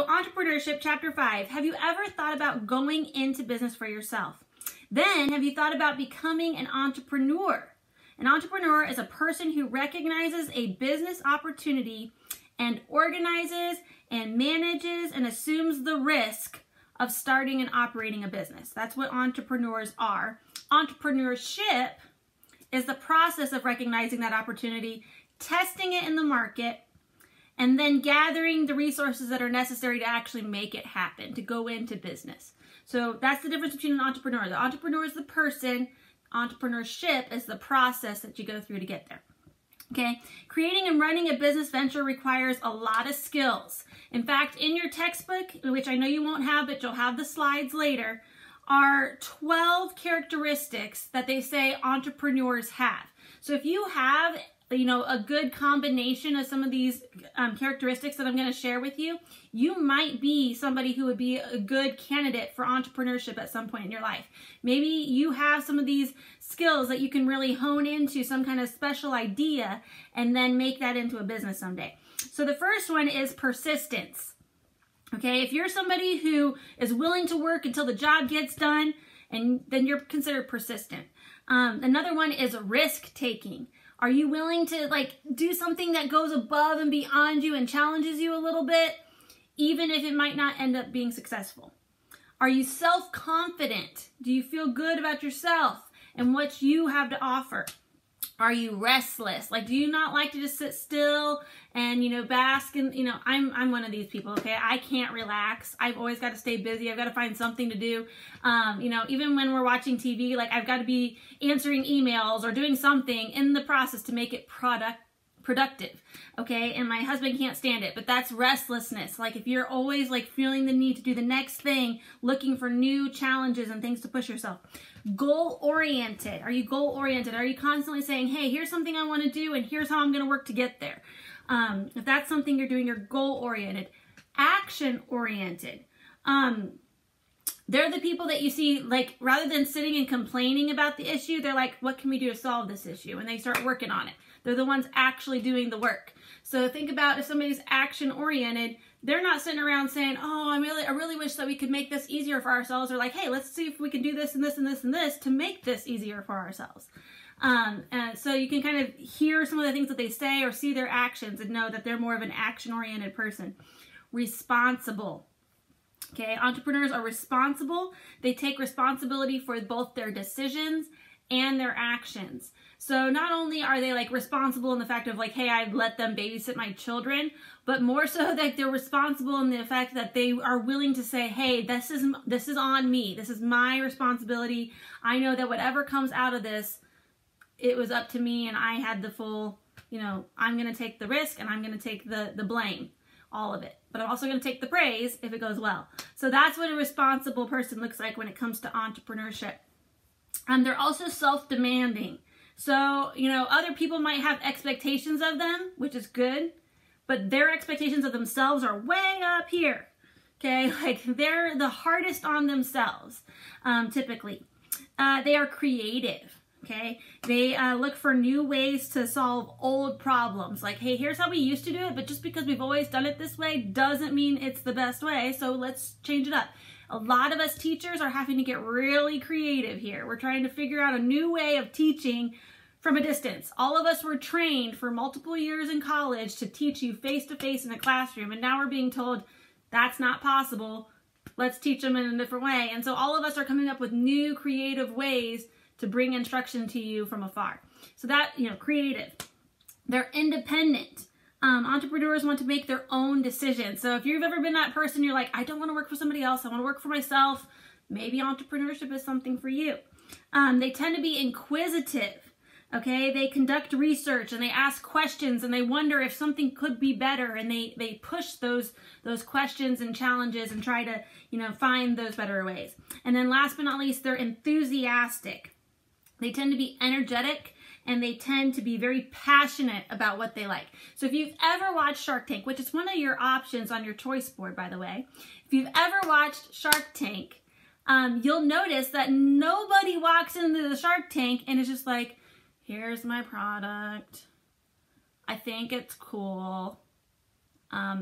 So Entrepreneurship, Chapter 5. Have you ever thought about going into business for yourself? Then, have you thought about becoming an entrepreneur? An entrepreneur is a person who recognizes a business opportunity and organizes and manages and assumes the risk of starting and operating a business. That's what entrepreneurs are. Entrepreneurship is the process of recognizing that opportunity, testing it in the market, and then gathering the resources that are necessary to actually make it happen, to go into business. So that's the difference between an entrepreneur. The entrepreneur is the person. Entrepreneurship is the process that you go through to get there. Okay, creating and running a business venture requires a lot of skills. In fact, in your textbook, which I know you won't have, but you'll have the slides later, are 12 characteristics that they say entrepreneurs have. So if you have, a good combination of some of these characteristics that I'm going to share with you, you might be somebody who would be a good candidate for entrepreneurship at some point in your life. Maybe you have some of these skills that you can really hone into some kind of special idea and then make that into a business someday. So the first one is persistence. Okay, if you're somebody who is willing to work until the job gets done, and then you're considered persistent. Another one is risk taking. Are you willing to do something that goes above and beyond you and challenges you a little bit, even if it might not end up being successful? Are you self-confident? Do you feel good about yourself and what you have to offer? Are you restless? Do you not like to just sit still and, bask in, I'm one of these people, okay? I can't relax. I've always got to stay busy. I've got to find something to do. Even when we're watching TV, I've got to be answering emails or doing something in the process to make it productive, okay? And my husband can't stand it, but that's restlessness. If you're always feeling the need to do the next thing, looking for new challenges and things to push yourself. Goal-oriented. Are you goal-oriented? Are you constantly saying, hey, here's something I want to do and here's how I'm going to work to get there? If that's something you're doing, you're goal-oriented. Action-oriented. They're the people that you see, rather than sitting and complaining about the issue, they're like, what can we do to solve this issue? And they start working on it. They're the ones actually doing the work. So think about if somebody's action-oriented, they're not sitting around saying, oh, I really wish that we could make this easier for ourselves. Or hey, let's see if we can do this and this and this and this to make this easier for ourselves. And so you can kind of hear some of the things that they say or see their actions and know that they're more of an action-oriented person. Responsible. Okay, entrepreneurs are responsible. They take responsibility for both their decisions and their actions. So not only are they responsible in the fact of hey, I'd let them babysit my children, but more so that they're responsible in the fact that they are willing to say, hey, this is on me. This is my responsibility. I know that whatever comes out of this, it was up to me and I had the full, I'm going to take the risk and I'm going to take the blame, all of it. But I'm also going to take the praise if it goes well. So that's what a responsible person looks like when it comes to entrepreneurship. They're also self-demanding. So, other people might have expectations of them, which is good, but their expectations of themselves are way up here, okay? They're the hardest on themselves, typically. They are creative, okay? They look for new ways to solve old problems. Hey, here's how we used to do it, but just because we've always done it this way doesn't mean it's the best way, so let's change it up. A lot of us teachers are having to get really creative here. We're trying to figure out a new way of teaching from a distance. All of us were trained for multiple years in college to teach you face-to-face in a classroom, and now we're being told that's not possible. Let's teach them in a different way. And so all of us are coming up with new creative ways to bring instruction to you from afar. So that, creative. They're independent. Entrepreneurs want to make their own decisions. So if you've ever been that person, you're I don't want to work for somebody else. I want to work for myself. Maybe entrepreneurship is something for you. They tend to be inquisitive. Okay, they conduct research and they ask questions and they wonder if something could be better, and they push those questions and challenges and try to, find those better ways. And then last but not least, they're enthusiastic. They tend to be energetic and they tend to be very passionate about what they like. So if you've ever watched Shark Tank, which is one of your options on your choice board, by the way, if you've ever watched Shark Tank, you'll notice that nobody walks into the Shark Tank and is just here's my product. I think it's cool.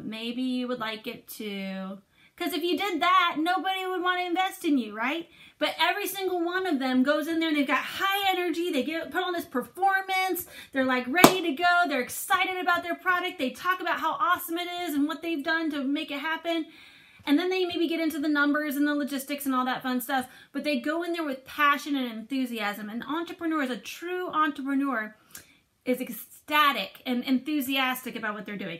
Maybe you would like it to, because if you did that, nobody would want to invest in you, right? But every single one of them goes in there and they've got high energy. They put on this performance. They're like ready to go. They're excited about their product. They talk about how awesome it is and what they've done to make it happen. And then they maybe get into the numbers and the logistics and all that fun stuff. But they go in there with passion and enthusiasm. An entrepreneur, a true entrepreneur, is ecstatic and enthusiastic about what they're doing.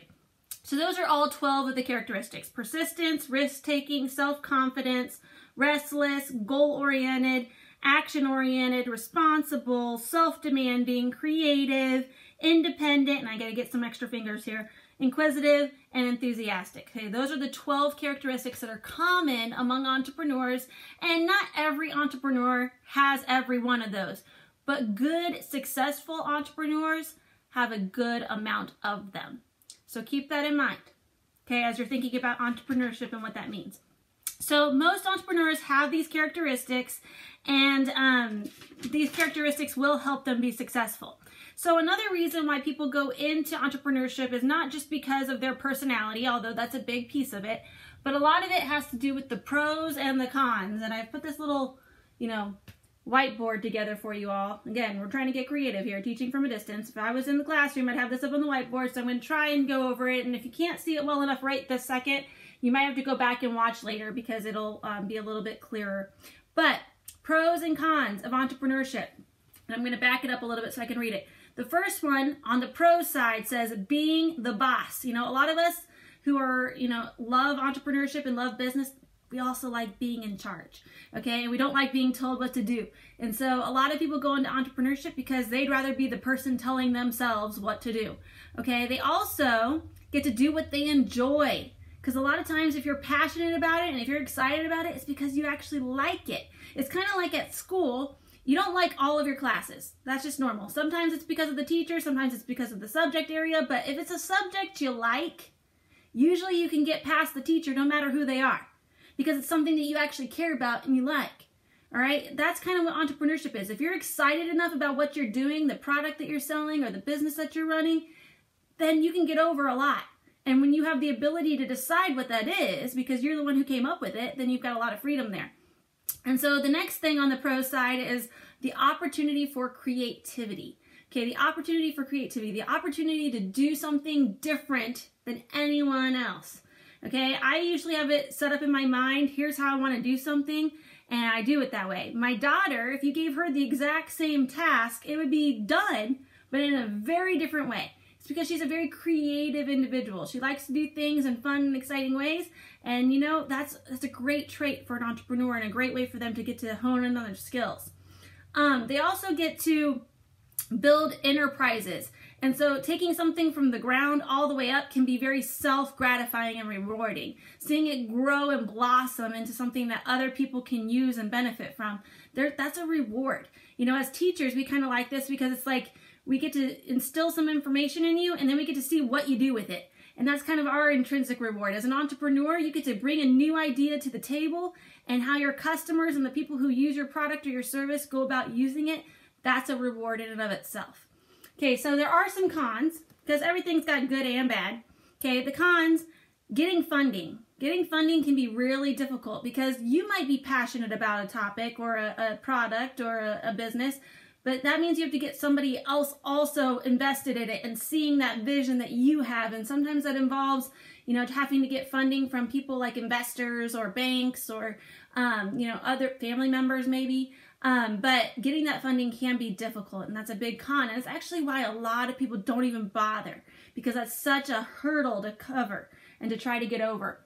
So those are all 12 of the characteristics: persistence, risk-taking, self-confidence, restless, goal-oriented, action-oriented, responsible, self-demanding, creative, independent, and I gotta get some extra fingers here, inquisitive, and enthusiastic. Okay, those are the 12 characteristics that are common among entrepreneurs, and not every entrepreneur has every one of those, but good, successful entrepreneurs have a good amount of them. So keep that in mind, okay, as you're thinking about entrepreneurship and what that means. So most entrepreneurs have these characteristics, and these characteristics will help them be successful. So another reason why people go into entrepreneurship is not just because of their personality, although that's a big piece of it, but a lot of it has to do with the pros and the cons. And I've put this little, whiteboard together for you all. Again, we're trying to get creative here, teaching from a distance. If I was in the classroom, I'd have this up on the whiteboard, so I'm going to try and go over it. And if you can't see it well enough right this second, you might have to go back and watch later because it'll be a little bit clearer. But pros and cons of entrepreneurship. And I'm going to back it up a little bit so I can read it. The first one on the pros side says being the boss. A lot of us who are, love entrepreneurship and love business, we also like being in charge, okay? And we don't like being told what to do. And so a lot of people go into entrepreneurship because they'd rather be the person telling themselves what to do, okay? They also get to do what they enjoy, because a lot of times if you're passionate about it and if you're excited about it, it's because you actually like it. It's kind of like at school. You don't like all of your classes. That's just normal. Sometimes it's because of the teacher, sometimes it's because of the subject area, but if it's a subject you like, usually you can get past the teacher no matter who they are, because it's something that you actually care about and you like. All right? That's kind of what entrepreneurship is. If you're excited enough about what you're doing, the product that you're selling or the business that you're running, then you can get over a lot. And when you have the ability to decide what that is, because you're the one who came up with it, then you've got a lot of freedom there. And so the next thing on the pro side is the opportunity for creativity. Okay, the opportunity for creativity, the opportunity to do something different than anyone else. Okay, I usually have it set up in my mind, here's how I want to do something, and I do it that way. My daughter, if you gave her the exact same task, it would be done, but in a very different way. It's because she's a very creative individual. She likes to do things in fun and exciting ways, and that's a great trait for an entrepreneur and a great way for them to get to hone in on their skills. They also get to build enterprises. And so taking something from the ground all the way up can be very self-gratifying and rewarding. Seeing it grow and blossom into something that other people can use and benefit from, that's a reward. As teachers, we kind of like this because it's like we get to instill some information in you and then we get to see what you do with it. And that's kind of our intrinsic reward. As an entrepreneur, you get to bring a new idea to the table, and how your customers and the people who use your product or your service go about using it, that's a reward in and of itself. Okay, so there are some cons, because everything's got good and bad. Okay, the cons, getting funding. Getting funding can be really difficult because you might be passionate about a topic or a product or a business, but that means you have to get somebody else also invested in it and seeing that vision that you have. And sometimes that involves, having to get funding from people like investors or banks or, other family members maybe. But getting that funding can be difficult, and that's a big con. And it's actually why a lot of people don't even bother, because that's such a hurdle to cover and to try to get over.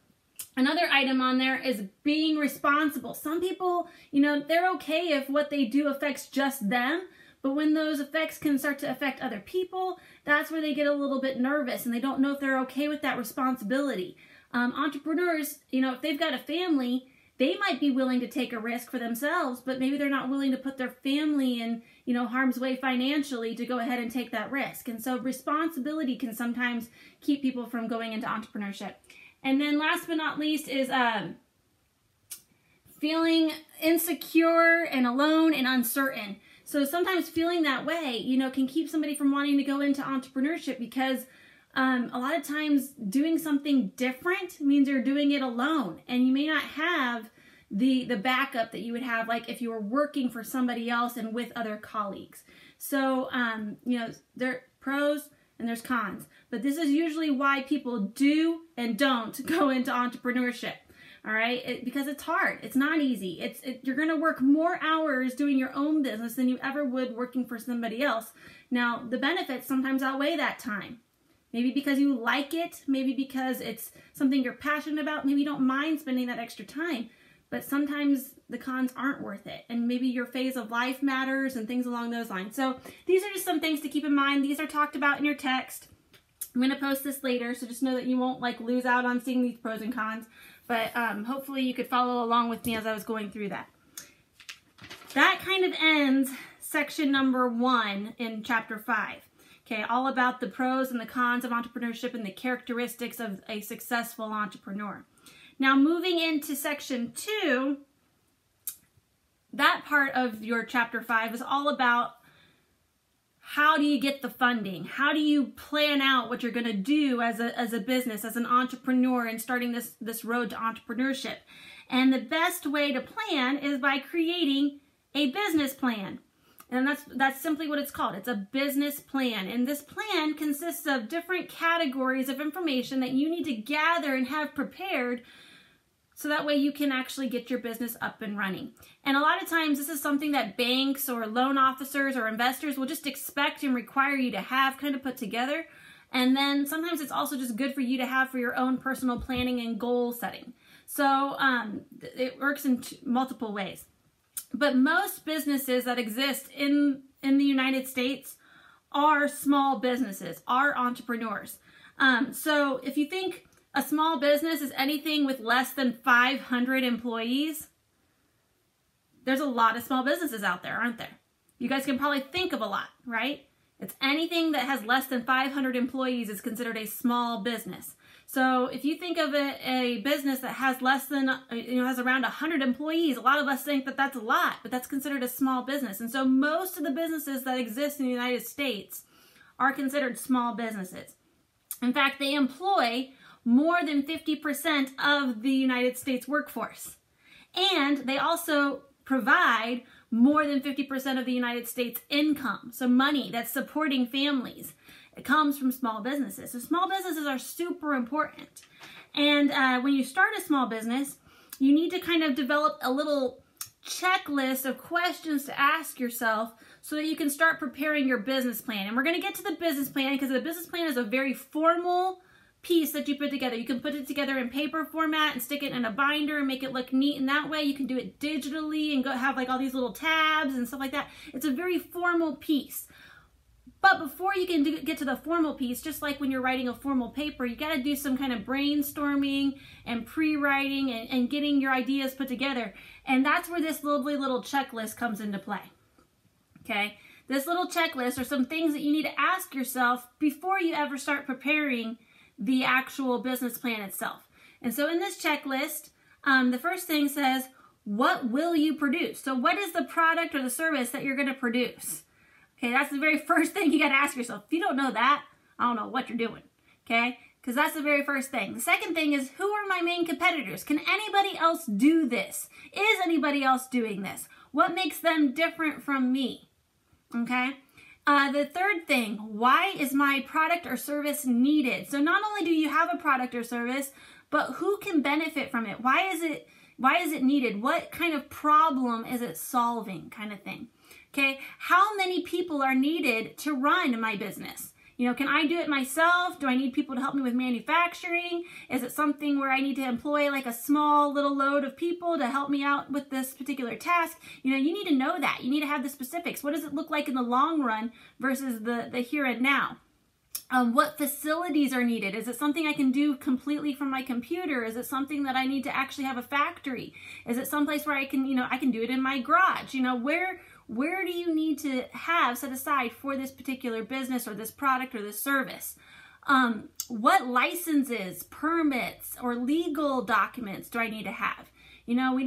Another item on there is being responsible. Some people, they're okay if what they do affects just them, but when those effects can start to affect other people, that's where they get a little bit nervous and they don't know if they're okay with that responsibility. Entrepreneurs, if they've got a family, they might be willing to take a risk for themselves, but maybe they're not willing to put their family in, harm's way financially to go ahead and take that risk. And so responsibility can sometimes keep people from going into entrepreneurship. And then last but not least is feeling insecure and alone and uncertain. So sometimes feeling that way, can keep somebody from wanting to go into entrepreneurship because A lot of times doing something different means you're doing it alone, and you may not have the backup that you would have like if you were working for somebody else and with other colleagues. So, you know, there are pros and there's cons, but this is usually why people do and don't go into entrepreneurship. All right, because it's hard. It's not easy. You're going to work more hours doing your own business than you ever would working for somebody else. Now, the benefits sometimes outweigh that time. Maybe because you like it, maybe because it's something you're passionate about, maybe you don't mind spending that extra time, but sometimes the cons aren't worth it, and maybe your phase of life matters and things along those lines. So these are just some things to keep in mind. These are talked about in your text. I'm going to post this later, so just know that you won't like lose out on seeing these pros and cons. But hopefully you could follow along with me as I was going through that. That kind of ends section number 1 in chapter 5. Okay, all about the pros and the cons of entrepreneurship and the characteristics of a successful entrepreneur. Now moving into section 2, that part of your chapter 5 is all about how do you get the funding? How do you plan out what you're going to do as a business, as an entrepreneur, and starting this road to entrepreneurship? And the best way to plan is by creating a business plan. And that's simply what it's called. It's a business plan. And this plan consists of different categories of information that you need to gather and have prepared so that way you can actually get your business up and running. And a lot of times this is something that banks or loan officers or investors will just expect and require you to have kind of put together. And then sometimes it's also just good for you to have for your own personal planning and goal setting. So it works in multiple ways. But most businesses that exist in the United States are small businesses, are entrepreneurs. So if you think a small business is anything with less than 500 employees, there's a lot of small businesses out there, aren't there? You guys can probably think of a lot, right? It's anything that has less than 500 employees is considered a small business. So if you think of a business that has less than, has around 100 employees, a lot of us think that that's a lot, but that's considered a small business. And so most of the businesses that exist in the United States are considered small businesses. In fact, they employ more than 50% of the United States workforce. And they also provide more than 50% of the United States income. So money that's supporting families. It comes from small businesses. So small businesses are super important. And when you start a small business, you need to kind of develop a little checklist of questions to ask yourself so that you can start preparing your business plan. And we're going to get to the business plan because the business plan is a very formal piece that you put together. You can put it together in paper format and stick it in a binder and make it look neat, and that way you can do it digitally and go have like all these little tabs and stuff like that. It's a very formal piece. But before you can get to the formal piece, just like when you're writing a formal paper, you got to do some kind of brainstorming and pre-writing and getting your ideas put together. And that's where this lovely little checklist comes into play. Okay? This little checklist are some things that you need to ask yourself before you ever start preparing the actual business plan itself. And so in this checklist, the first thing says, what will you produce? So what is the product or the service that you're going to produce? Okay, that's the very first thing you got to ask yourself. If you don't know that, I don't know what you're doing. Okay, because that's the very first thing. The second thing is, who are my main competitors? Can anybody else do this? Is anybody else doing this? What makes them different from me? Okay. The third thing, why is my product or service needed? So not only do you have a product or service, but who can benefit from it? Why is it needed? What kind of problem is it solving, kind of thing? Okay, how many people are needed to run my business? Can I do it myself? Do I need people to help me with manufacturing? Is it something where I need to employ like a small little load of people to help me out with this particular task? You need to know that. You need to have the specifics. What does it look like in the long run versus the here and now? What facilities are needed? Is it something I can do completely from my computer? Is it something that I need to actually have a factory? Is it someplace where I can, I can do it in my garage? Where do you need to have set aside for this particular business or this product or this service? What licenses, permits, or legal documents do I need to have? We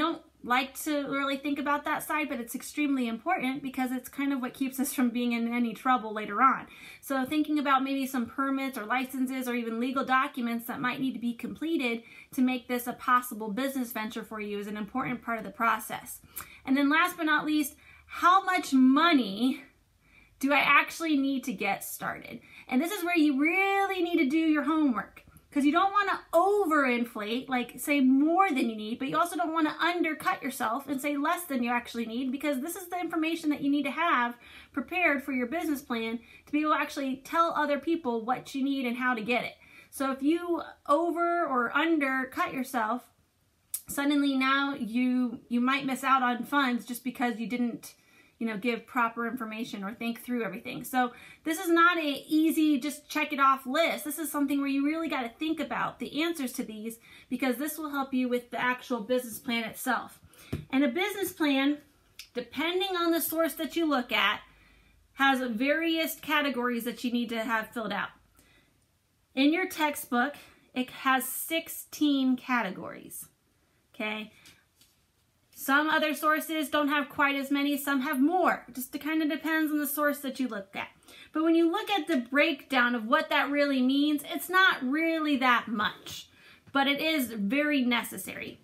like to really think about that side, but it's extremely important because it's kind of what keeps us from being in any trouble later on. So thinking about maybe some permits or licenses or even legal documents that might need to be completed to make this a possible business venture for you is an important part of the process. And then last but not least, how much money do I actually need to get started? And this is where you really need to do your homework, because you don't want to overinflate, like say more than you need, but you also don't want to undercut yourself and say less than you actually need, because this is the information that you need to have prepared for your business plan to be able to actually tell other people what you need and how to get it. So if you over or undercut yourself, suddenly now you might miss out on funds just because you didn't give proper information or think through everything. So this is not a easy just check it off list. This is something where you really got to think about the answers to these, because this will help you with the actual business plan itself. And a business plan, depending on the source that you look at, has various categories that you need to have filled out. In your textbook, it has 16 categories. Okay. Some other sources don't have quite as many, some have more. It just kind of depends on the source that you look at. But when you look at the breakdown of what that really means, it's not really that much, but it is very necessary.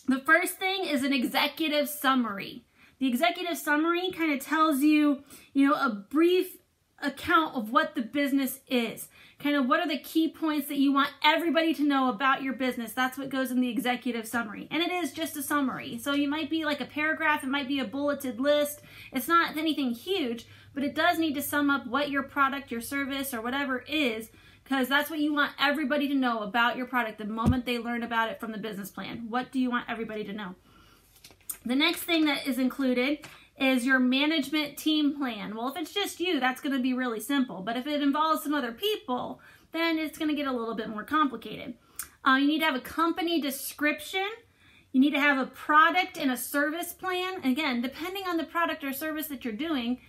The first thing is an executive summary. The executive summary kind of tells you, a brief account of what the business is. Kind of what are the key points that you want everybody to know about your business. That's what goes in the executive summary. And it is just a summary. So you might be like a paragraph, it might be a bulleted list. It's not anything huge, but it does need to sum up what your product, your service, or whatever is, because that's what you want everybody to know about your product the moment they learn about it from the business plan. What do you want everybody to know? The next thing that is included is your management team plan. Well, if it's just you, that's going to be really simple. But if it involves some other people, then it's going to get a little bit more complicated. You need to have a company description. You need to have a product and a service plan. Again, depending on the product or service that you're doing,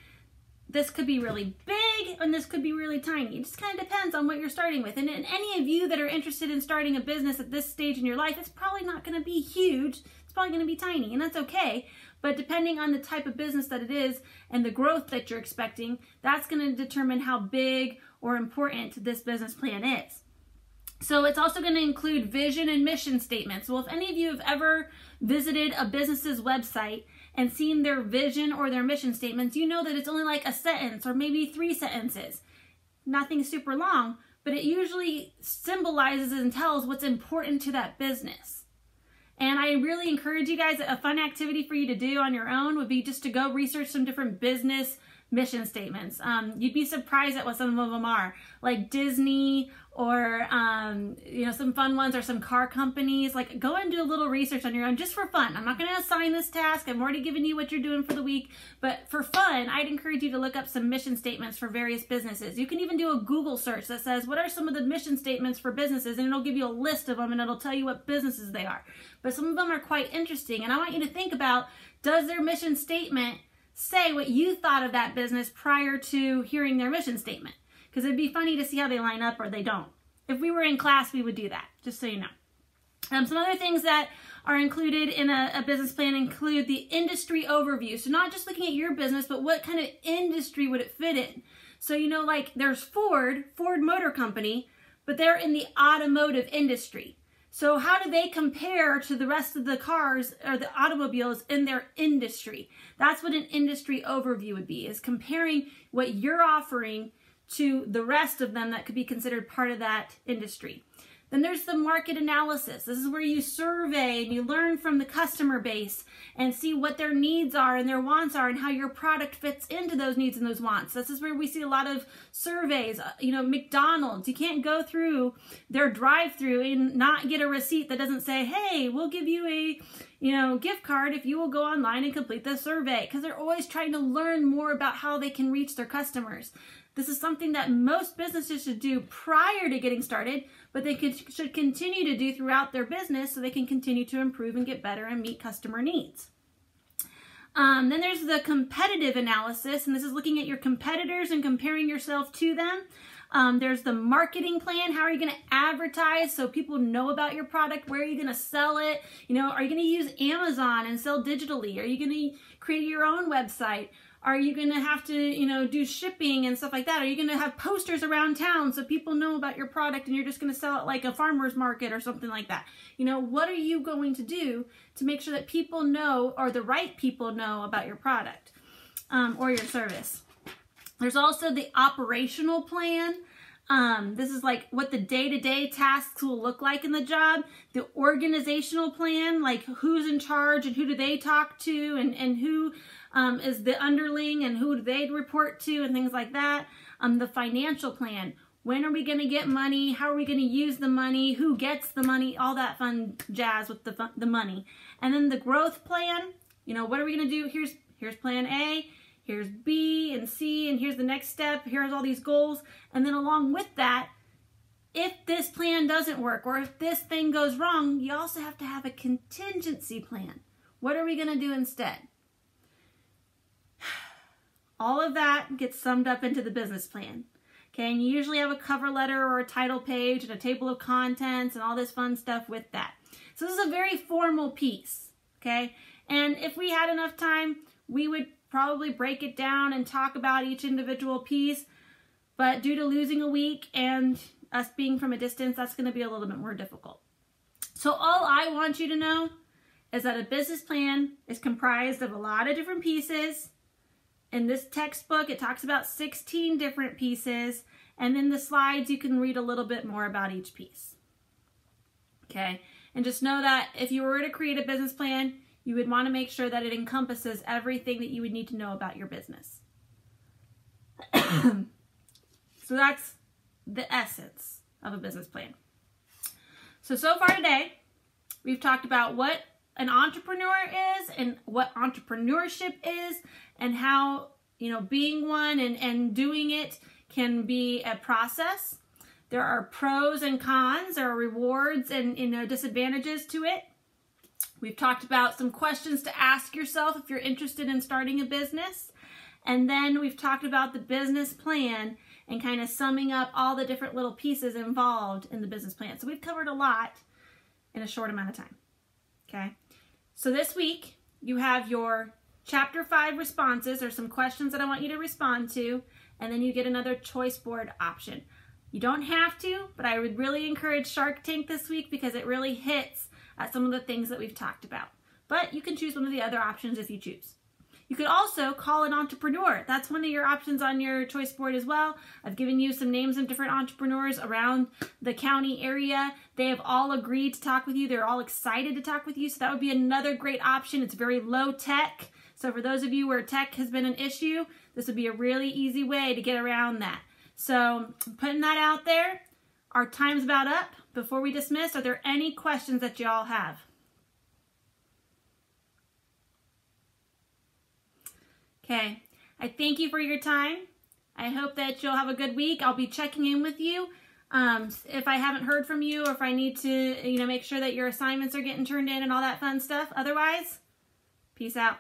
this could be really big and this could be really tiny. It just kind of depends on what you're starting with. And any of you that are interested in starting a business at this stage in your life, it's probably not going to be huge. It's probably going to be tiny, and that's okay. But depending on the type of business that it is and the growth that you're expecting, that's going to determine how big or important this business plan is. So it's also going to include vision and mission statements. Well, if any of you have ever visited a business's website and seen their vision or their mission statements, you know that it's only like a sentence or maybe 3 sentences. Nothing super long, but it usually symbolizes and tells what's important to that business. And I really encourage you guys, a fun activity for you to do on your own would be just to go research some different business mission statements. You'd be surprised at what some of them are, like Disney or some fun ones, or some car companies. Like, go and do a little research on your own just for fun. I'm not going to assign this task. I'm already giving you what you're doing for the week, but for fun, I'd encourage you to look up some mission statements for various businesses. You can even do a Google search that says, what are some of the mission statements for businesses? And it'll give you a list of them, and it'll tell you what businesses they are. But some of them are quite interesting, and I want you to think about, does their mission statement say what you thought of that business prior to hearing their mission statement? Because it'd be funny to see how they line up or they don't. If we were in class, we would do that, just so you know. Some other things that are included in a business plan include the industry overview. So not just looking at your business, but what kind of industry would it fit in? So, like there's Ford Motor Company, but they're in the automotive industry. So how do they compare to the rest of the cars or the automobiles in their industry? That's what an industry overview would be, is comparing what you're offering to the rest of them that could be considered part of that industry. Then there's the market analysis. This is where you survey and you learn from the customer base and see what their needs are and their wants are and how your product fits into those needs and those wants. This is where we see a lot of surveys. McDonald's, you can't go through their drive-through and not get a receipt that doesn't say, hey, we'll give you a gift card if you will go online and complete the survey, because they're always trying to learn more about how they can reach their customers. This is something that most businesses should do prior to getting started, but they should continue to do throughout their business so they can continue to improve and get better and meet customer needs. Then there's the competitive analysis, and this is looking at your competitors and comparing yourself to them. There's the marketing plan. How are you going to advertise so people know about your product? Where are you going to sell it? Are you going to use Amazon and sell digitally? Are you going to create your own website? Are you going to have to, do shipping and stuff like that? Are you going to have posters around town so people know about your product and you're just going to sell it like a farmer's market or something like that? What are you going to do to make sure that people know, or the right people know, about your product or your service? There's also the operational plan. This is like what the day-to-day tasks will look like in the job. The organizational plan, like who's in charge and who do they talk to, and who is the underling and who do they report to, and things like that. The financial plan. When are we going to get money? How are we going to use the money? Who gets the money? All that fun jazz with the money. And then the growth plan. What are we going to do? Here's plan A. Here's B and C, and here's the next step. Here's all these goals. And then along with that, if this plan doesn't work or if this thing goes wrong, you also have to have a contingency plan. What are we going to do instead? All of that gets summed up into the business plan. Okay, and you usually have a cover letter or a title page and a table of contents and all this fun stuff with that. So this is a very formal piece, okay? And if we had enough time, we would probably break it down and talk about each individual piece, but due to losing a week and us being from a distance, that's going to be a little bit more difficult. So all I want you to know is that a business plan is comprised of a lot of different pieces. In this textbook, it talks about 16 different pieces, and in the slides, you can read a little bit more about each piece. Okay, and just know that if you were to create a business plan, you would want to make sure that it encompasses everything that you would need to know about your business. So that's the essence of a business plan. So far today, we've talked about what an entrepreneur is and what entrepreneurship is, and how, being one and doing it can be a process. There are pros and cons, there are rewards and disadvantages to it. We've talked about some questions to ask yourself if you're interested in starting a business. And then we've talked about the business plan and kind of summing up all the different little pieces involved in the business plan. So we've covered a lot in a short amount of time. Okay. So this week you have your Chapter 5 responses, or some questions that I want you to respond to, and then you get another choice board option. You don't have to, but I would really encourage Shark Tank this week because it really hits at some of the things that we've talked about. But you can choose one of the other options if you choose. You could also call an entrepreneur. That's one of your options on your choice board as well. I've given you some names of different entrepreneurs around the county area. They have all agreed to talk with you. They're all excited to talk with you. So that would be another great option. It's very low tech. So for those of you where tech has been an issue, this would be a really easy way to get around that. So putting that out there. Our time's about up. Before we dismiss, are there any questions that y'all have? Okay, I thank you for your time. I hope that you'll have a good week. I'll be checking in with you if I haven't heard from you, or if I need to, make sure that your assignments are getting turned in and all that fun stuff. Otherwise, peace out.